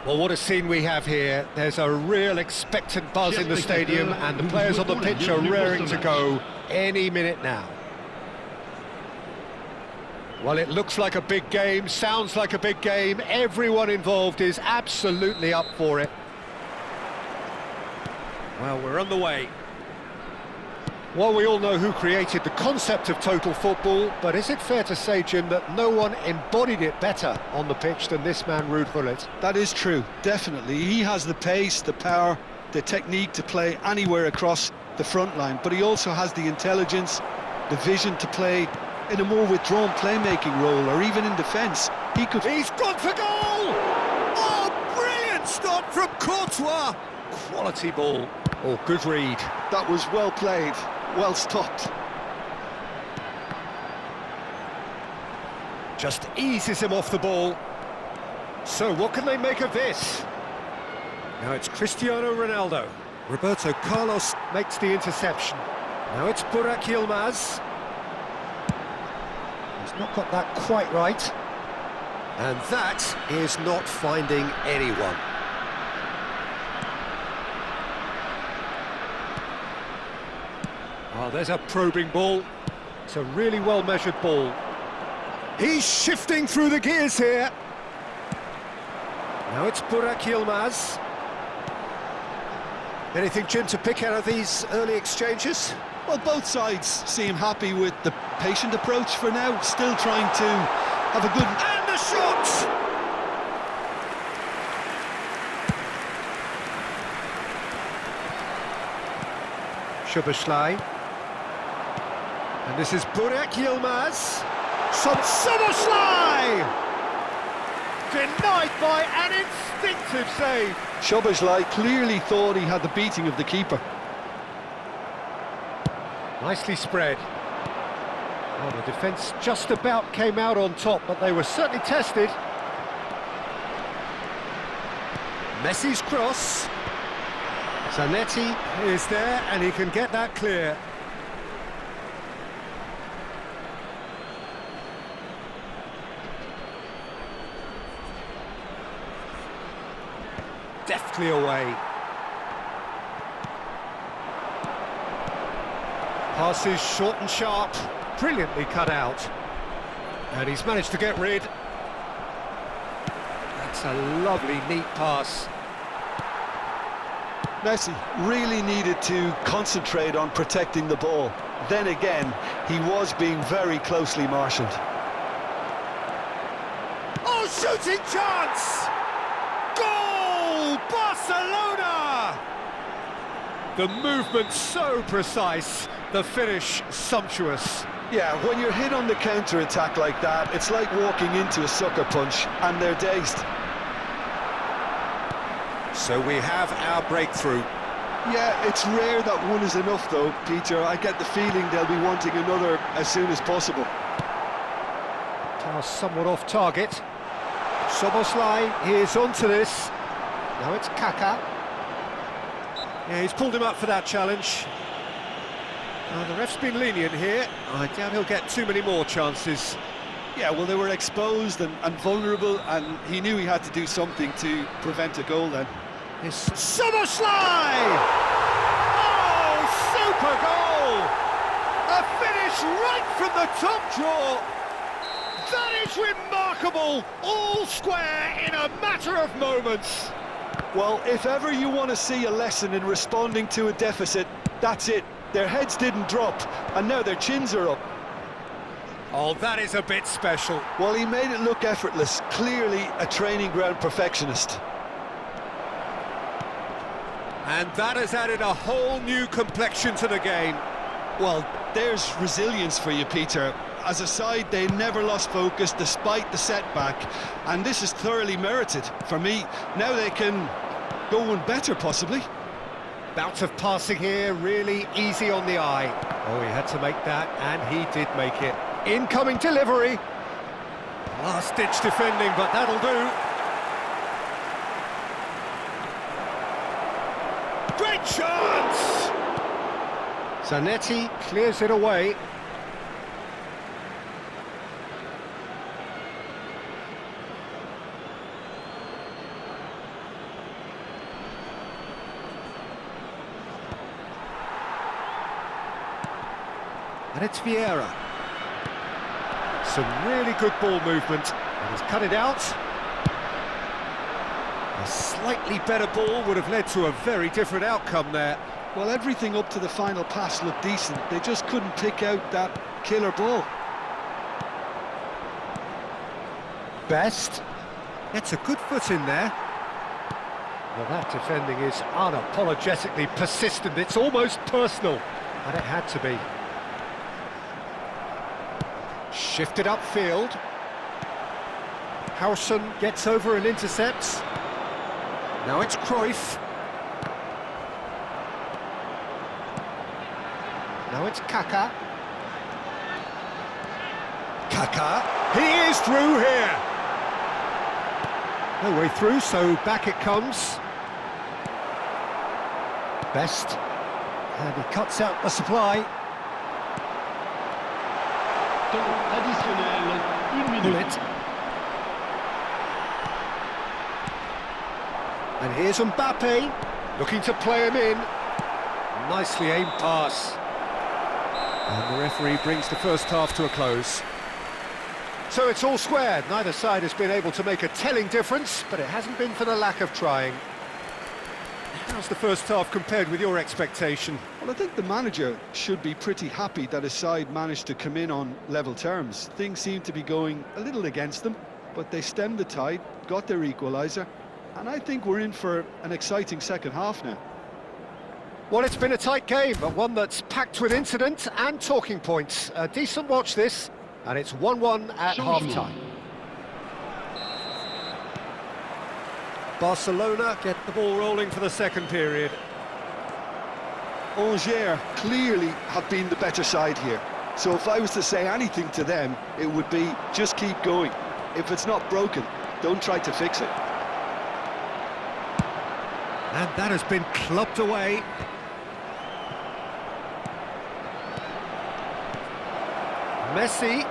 Well, what a scene we have here. There's a real expectant buzz in the stadium, and the players on the pitch are raring to go any minute now. Well, it looks like a big game, sounds like a big game. Everyone involved is absolutely up for it. Well, we're on the way. Well, we all know who created the concept of total football, but is it fair to say, Jim, that no one embodied it better on the pitch than this man, Ruud Gullit? That is true, definitely. He has the pace, the power, the technique to play anywhere across the front line, but he also has the intelligence, the vision to play in a more withdrawn playmaking role, or even in defence. He's gone for goal! Oh, brilliant stop from Courtois! Quality ball. Oh, good read. That was well played, well stopped. Just eases him off the ball. So what can they make of this? Now it's Cristiano Ronaldo. Roberto Carlos makes the interception. Now it's Burak Yilmaz. He's not got that quite right. And that is not finding anyone. Oh, there's a probing ball. It's a really well-measured ball. He's shifting through the gears here. Now it's Burak Yilmaz. Anything, Jim, to pick out of these early exchanges? Well, both sides seem happy with the patient approach for now, still trying to have a good... And the shot! Szoboszlai. And this is Burak Yilmaz. Szoboszlai! Denied by an instinctive save. Szoboszlai clearly thought he had the beating of the keeper. Nicely spread. Oh, the defence just about came out on top, but they were certainly tested. Messi's cross. Zanetti is there, and he can get that clear. Deftly away. Passes short and sharp, brilliantly cut out. And he's managed to get rid. That's a lovely, neat pass. Messi really needed to concentrate on protecting the ball. Then again, he was being very closely marshalled. Oh, shooting chance! Goal! Barcelona! The movement so precise, the finish sumptuous. Yeah, when you're hit on the counter-attack like that, it's like walking into a sucker punch, and they're dazed. So we have our breakthrough. Yeah, it's rare that one is enough though, Peter. I get the feeling they'll be wanting another as soon as possible. Pass somewhat off target. Szoboszlai is onto this. Now it's Kaká. Yeah, he's pulled him up for that challenge. The ref's been lenient here. I doubt he'll get too many more chances. Yeah, well, they were exposed and vulnerable, and he knew he had to do something to prevent a goal then. It's Szoboszlai! Oh, super goal! A finish right from the top draw! That is remarkable! All square in a matter of moments! Well, if ever you want to see a lesson in responding to a deficit, that's it. Their heads didn't drop, and now their chins are up. Oh, that is a bit special. Well, he made it look effortless. Clearly a training ground perfectionist. And that has added a whole new complexion to the game. Well, there's resilience for you, Peter. As a side, they never lost focus despite the setback, and this is thoroughly merited. For me, now they can go one better, possibly. Bout of passing here, really easy on the eye. Oh, he had to make that, and he did make it. Incoming delivery. Last-ditch defending, but that'll do. Great chance! Zanetti clears it away. And it's Vieira. Some really good ball movement. And he's cut it out. A slightly better ball would have led to a very different outcome there. Well, everything up to the final pass looked decent. They just couldn't pick out that killer ball. Best. Gets a good foot in there. Well, that defending is unapologetically persistent. It's almost personal. And it had to be. Shifted upfield. Howson gets over and intercepts. Now it's Cruyff. Now it's Kaká. Kaká. He is through here. No way through, so back it comes. Best. And he cuts out the supply. Bullet. And here's Mbappe, looking to play him in. Nicely aimed pass. And the referee brings the first half to a close. So it's all squared. Neither side has been able to make a telling difference, but it hasn't been for the lack of trying. How's the first half compared with your expectation? Well, I think the manager should be pretty happy that his side managed to come in on level terms. Things seem to be going a little against them, but they stemmed the tide, got their equaliser, and I think we're in for an exciting second half now. Well, it's been a tight game, but one that's packed with incident and talking points. A decent watch this, and it's 1-1 at half-time. Barcelona get the ball rolling for the second period. Angers clearly have been the better side here. So if I was to say anything to them, it would be just keep going. If it's not broken, don't try to fix it. And that has been clubbed away. Messi.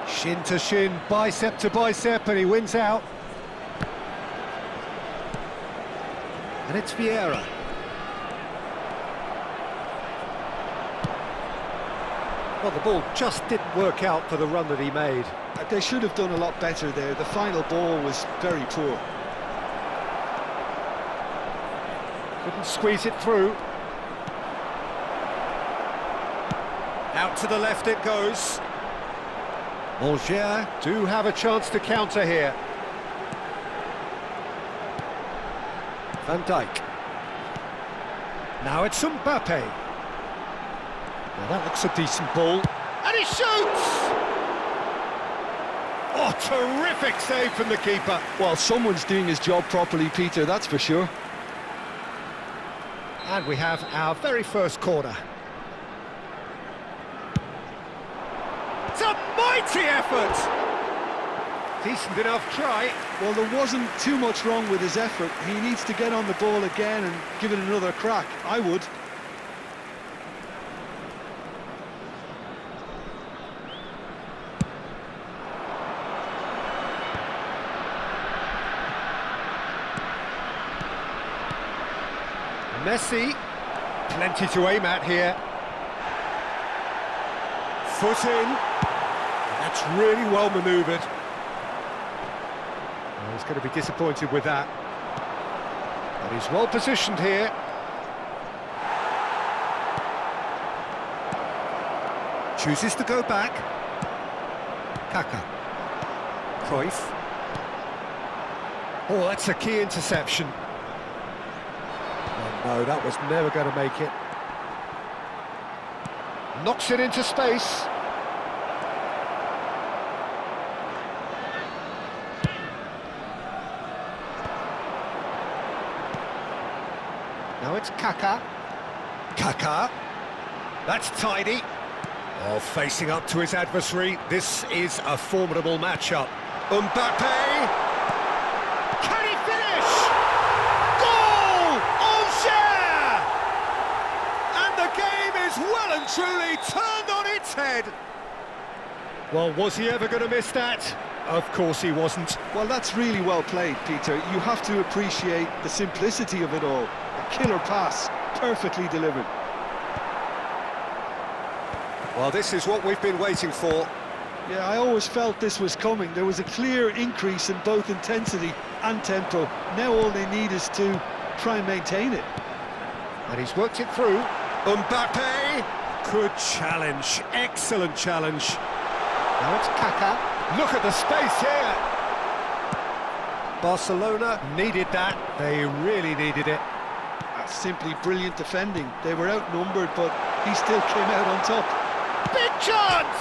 Shin to shin, bicep to bicep, and he wins out. And it's Vieira. Well, the ball just didn't work out for the run that he made. They should have done a lot better there. The final ball was very poor. Couldn't squeeze it through. Out to the left it goes. Angers do have a chance to counter here. Van Dijk. Now it's Mbappe. Well, that looks a decent ball. And he shoots! Oh, terrific save from the keeper. Well, someone's doing his job properly, Peter, that's for sure. And we have our very first corner. It's a mighty effort! Decent enough try. Well, there wasn't too much wrong with his effort. He needs to get on the ball again and give it another crack. I would. Messi, plenty to aim at here. Foot in. That's really well manoeuvred. He's going to be disappointed with that. But he's well positioned here. Chooses to go back. Kaká. Cruyff. Oh, that's a key interception. Oh, no, that was never going to make it. Knocks it into space. Now it's Kaká. Kaká. That's tidy. Oh, facing up to his adversary. This is a formidable matchup. Mbappe. Can he finish? Goal! Angers! And the game is well and truly turned on its head. Well, was he ever going to miss that? Of course he wasn't. Well, that's really well played, Peter. You have to appreciate the simplicity of it all. A killer pass, perfectly delivered. Well, this is what we've been waiting for. Yeah, I always felt this was coming. There was a clear increase in both intensity and tempo. Now all they need is to try and maintain it. And he's worked it through. Mbappe! Good challenge, excellent challenge. Now it's Kaká. Look at the space here. Barcelona needed that. They really needed it. That's simply brilliant defending. They were outnumbered, but he still came out on top. Big chance!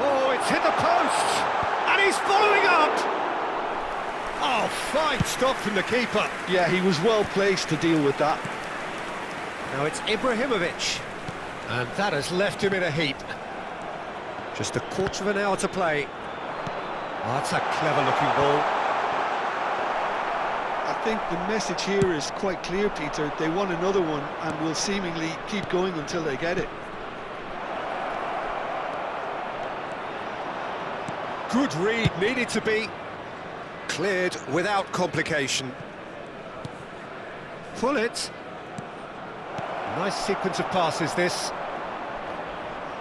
Oh, it's hit the post! And he's following up! Oh, fine stop from the keeper. Yeah, he was well placed to deal with that. Now it's Ibrahimovic. And that has left him in a heap. Just a quarter of an hour to play. Oh, that's a clever-looking ball. I think the message here is quite clear, Peter. They want another one and will seemingly keep going until they get it. Good read, needed to be cleared without complication. Pull it. Nice sequence of passes, this.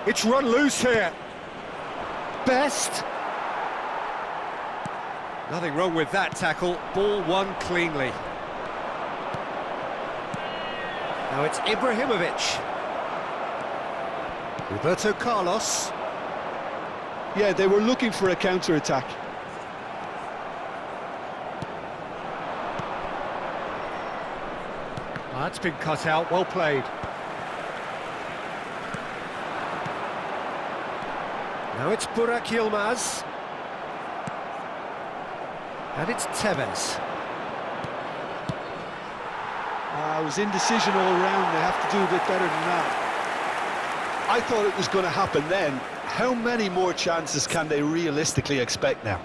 It's run loose here. Best. Nothing wrong with that tackle. Ball won cleanly. Now it's Ibrahimovic. Roberto Carlos. Yeah, they were looking for a counter-attack. That's been cut out, well played. Now it's Burak Yilmaz. And it's Tevez. It was indecision all round. They have to do a bit better than that. I thought it was going to happen then. How many more chances can they realistically expect now?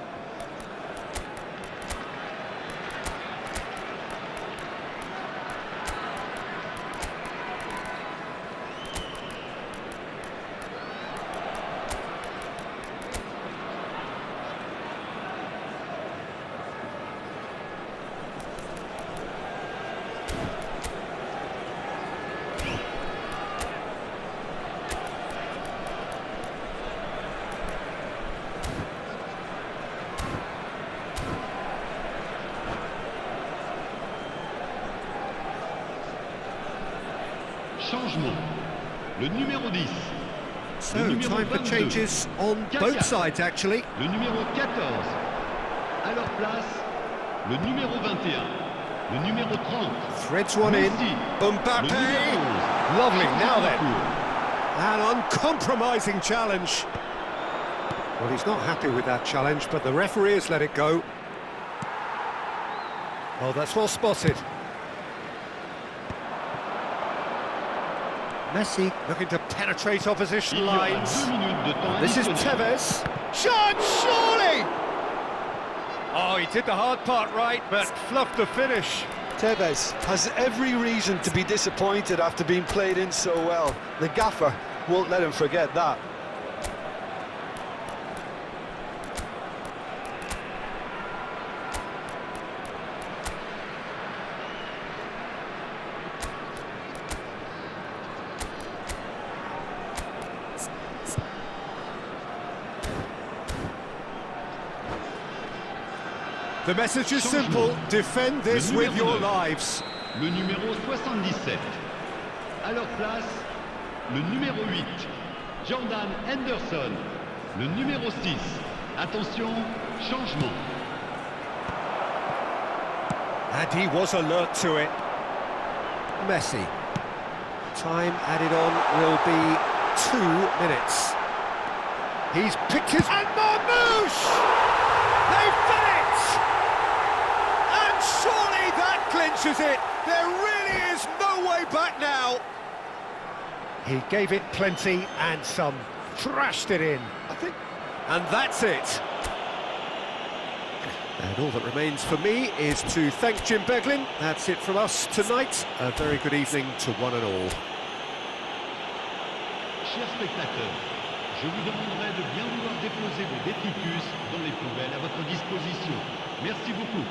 Changement. Le numéro 10. So, time for changes on both sides, actually. Le numéro 14. À leur place, le numéro 21. Le numéro 30. Threads one in. Mbappe! Lovely, now then. An uncompromising challenge. Well, he's not happy with that challenge, but the referee has let it go. Oh, that's well spotted. Messi looking to penetrate opposition lines. This is Tevez. Shot, surely! Oh, he did the hard part right, but fluffed the finish. Tevez has every reason to be disappointed after being played in so well. The gaffer won't let him forget that. The message is simple, defend this with your lives. Le numéro 77. À leur place, le numéro 8. Jordan Henderson. Le numéro 6. Attention, changement. And he was alert to it. Messi. Time added on will be 2 minutes. He's picked his... And Marmouche! They've done it! And surely that clinches it. There really is no way back now. He gave it plenty and some. Thrashed it in. And that's it. And all that remains for me is to thank Jim Beglin. That's it from us tonight. A very good evening to one and all. Chers spectateurs, je vous demanderai de bien vouloir déposer vos détritus dans les poubelles à votre disposition. Merci beaucoup.